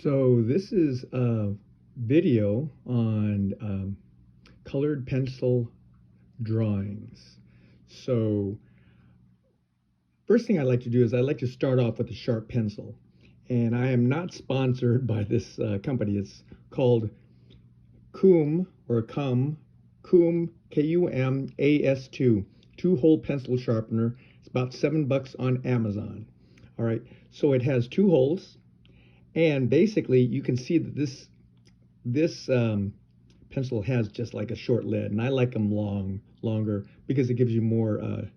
So this is a video on colored pencil drawings. So first thing I like to do is I like to start off with a sharp pencil. And I am not sponsored by this company. It's called Kum or Cum, Kumas2, two-hole pencil sharpener. It's about $7 on Amazon. All right, so it has two holes. And basically, you can see that this pencil has just like a short lead, and I like them longer because it gives you more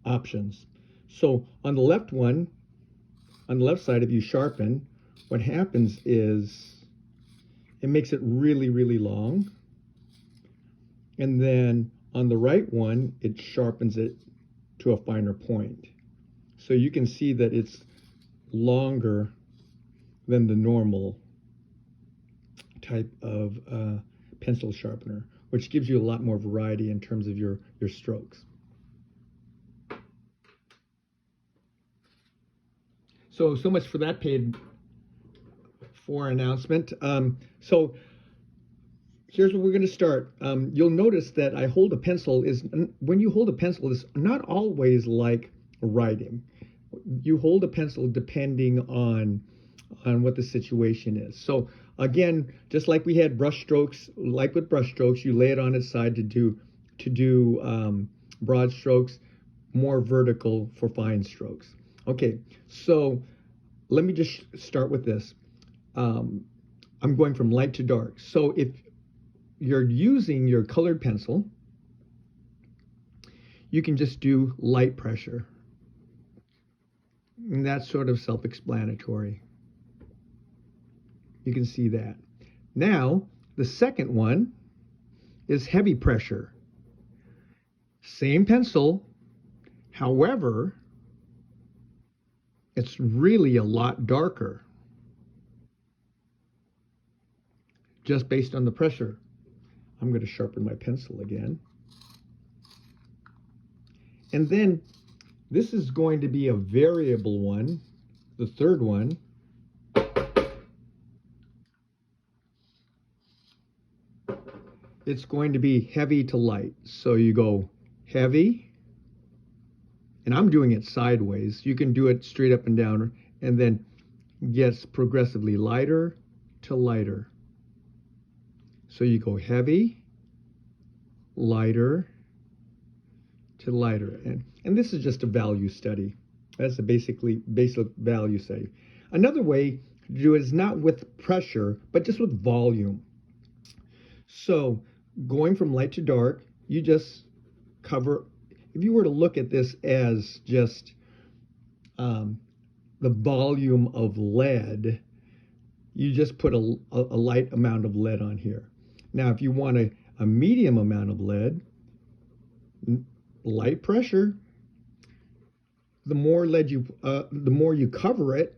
options. So on the left side, if you sharpen, what happens is it makes it really long, and then on the right one, it sharpens it to a finer point. So you can see that it's longer than the normal type of pencil sharpener, which gives you a lot more variety in terms of your strokes. So much for that paid for announcement. So here's where we're going to start. You'll notice that I hold a pencil when you hold a pencil, it's not always like writing. You hold a pencil depending on what the situation is. So again, just like we had brush strokes, like with brush strokes, you lay it on its side to do broad strokes, more vertical for fine strokes. Okay, so let me just start with this. I'm going from light to dark. So if you're using your colored pencil, you can just do light pressure. And that's sort of self-explanatory. You can see that. Now, the second one is heavy pressure. Same pencil, however, it's really a lot darker, just based on the pressure. I'm going to sharpen my pencil again. And then this is going to be a variable one, the third one. It's going to be heavy to light. So you go heavy, and I'm doing it sideways. You can do it straight up and down, and then gets progressively lighter to lighter. So you go heavy, lighter to lighter. And this is just a value study. That's a basic value study. Another way to do it is not with pressure, but just with volume. So going from light to dark, you just cover, if you were to look at this as just the volume of lead, you just put a light amount of lead on here. Now, if you want a medium amount of lead, light pressure, the more lead the more you cover it,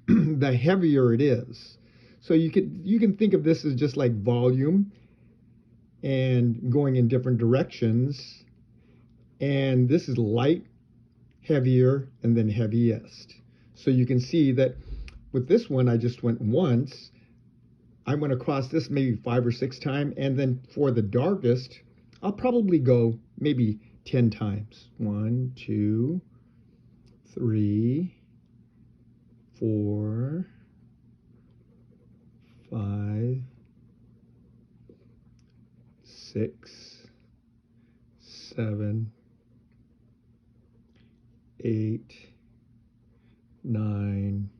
the heavier it is. So you can think of this as just like volume and going in different directions. And this is light, heavier, and then heaviest. So you can see that with this one, I just went once. I went across this maybe 5 or 6 times. And then for the darkest, I'll probably go maybe 10 times. 1, 2, 3, 4, 5, 6, 7, 8, 9,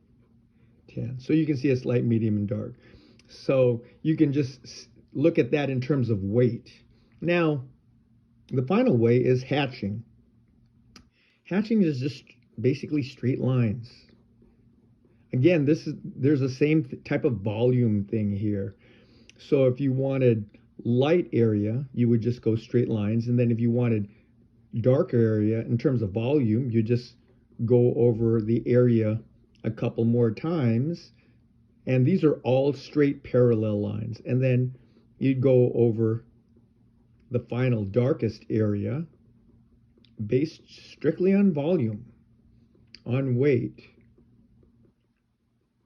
10. So you can see it's light, medium, and dark. So you can just look at that in terms of weight. Now, the final way is hatching. Hatching is just basically straight lines. Again, there's the same type of volume thing here. So if you wanted light area, you would just go straight lines. And then if you wanted darker area in terms of volume, you just go over the area a couple more times. And these are all straight parallel lines. And then you'd go over the final darkest area based strictly on volume. on weight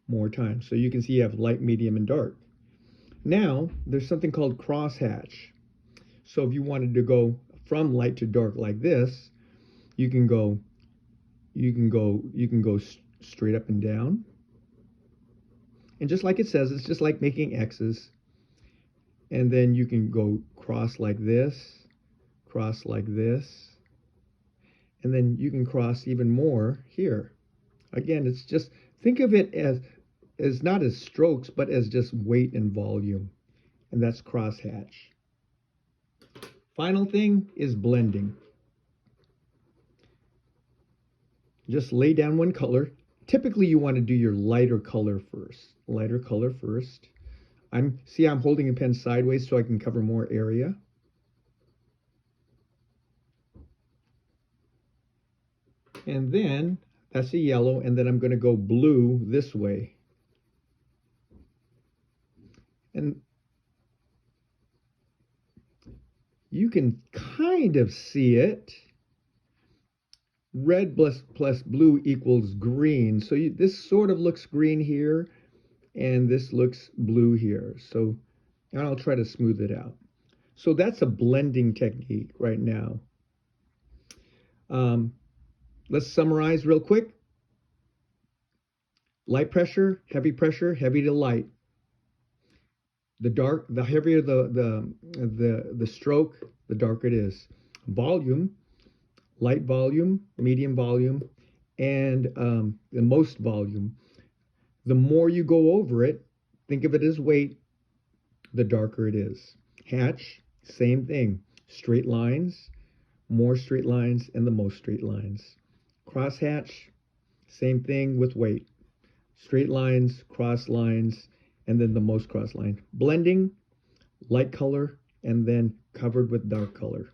more times. So you can see you have light, medium, and dark. Now, there's something called crosshatch. So if you wanted to go from light to dark like this, you can go straight up and down. And just like it says, it's just like making X's. And then you can go cross like this, cross like this, and then you can cross even more here. Again, it's just, think of it as not as strokes, but as just weight and volume. And that's crosshatch. Final thing is blending. Just lay down one color. Typically you want to do your lighter color first. Lighter color first. I'm holding a pen sideways so I can cover more area. And then that's a yellow, and then I'm going to go blue this way. And you can kind of see it. Red plus blue equals green. So this sort of looks green here, and this looks blue here. So, and I'll try to smooth it out. So that's a blending technique right now. Let's summarize real quick. Light pressure, heavy heavy to light. The heavier the stroke, the darker it is. Volume, light volume, medium volume, and the most volume. The more you go over it, think of it as weight, the darker it is. Hatch, same thing. Straight lines, more straight lines, and the most straight lines. Crosshatch, same thing with weight. Straight lines, cross lines, and then the most cross line. Blending, light color, and then covered with dark color.